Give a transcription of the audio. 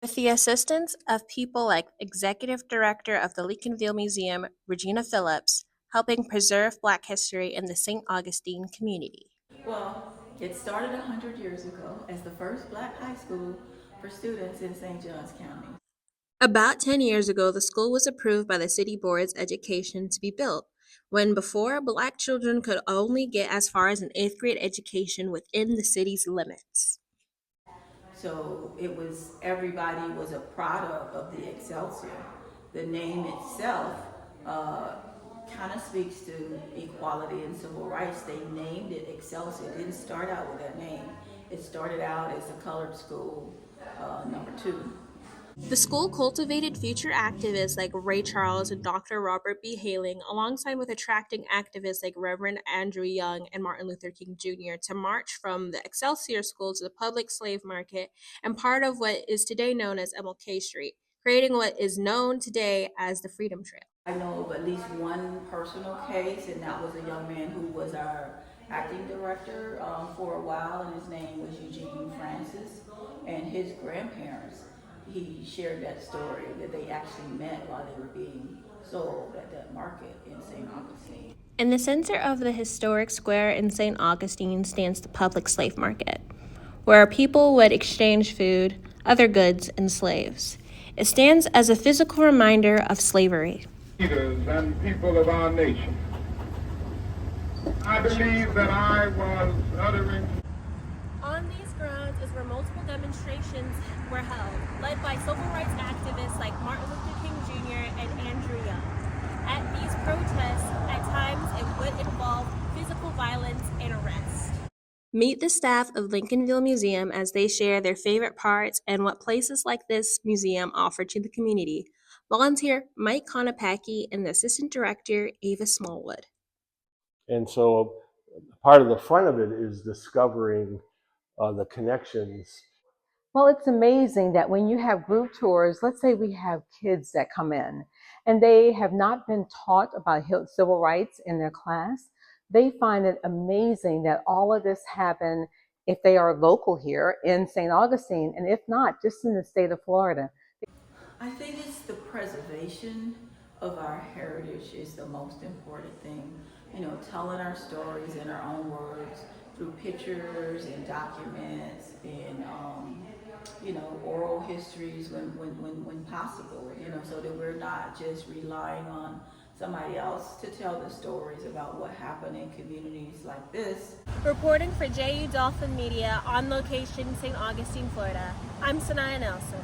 With the assistance of people like Executive Director of the Lincolnville Museum, Regina Phillips, helping preserve Black history in the St. Augustine community. Well, it started 100 years ago as the first black high school for students in St. Johns County. About 10 years ago, the school was approved by the City Board's Education to be built, when before, Black children could only get as far as an 8th grade education within the city's limits. So it was, everybody was a product of the Excelsior. The name itself kind of speaks to equality and civil rights. They named it Excelsior. It didn't start out with that name. It started out as a colored school, number two. The school cultivated future activists like Ray Charles and Dr. Robert B. Hailing, alongside with attracting activists like Reverend Andrew Young and Martin Luther King Jr. to march from the Excelsior School to the public slave market and part of what is today known as MLK Street, creating what is known today as the Freedom Trail. I know of at least one personal case, and that was a young man who was our acting director for a while, and his name was Eugene Francis, and his grandparents, he shared that story that they actually met while they were being sold at that market in St. Augustine. In the center of the historic square in St. Augustine stands the public slave market, where people would exchange food, other goods, and slaves. It stands as a physical reminder of slavery. Leaders and people of our nation, I believe that I was uttering. On these grounds is where multiple demonstrations were held, led by civil rights activists like Martin Luther King Jr. and Andrew Young. At these protests, at times it would involve physical violence and arrest. Meet the staff of Lincolnville Museum as they share their favorite parts and what places like this museum offer to the community. Volunteer Mike Konopacki and the Assistant Director Ava Smallwood. And so part of the fun of it is discovering the connections. Well, it's amazing that when you have group tours, let's say we have kids that come in and they have not been taught about civil rights in their class, they find it amazing that all of this happened if they are local here in St. Augustine, and if not, just in the state of Florida. I think it's the preservation of our heritage is the most important thing. You know, telling our stories in our own words through pictures and documents and you know, oral histories when possible, you know, so that we're not just relying on somebody else to tell the stories about what happened in communities like this. Reporting for JU Dolphin Media on location, St. Augustine, Florida, I'm Sanaya Nelson.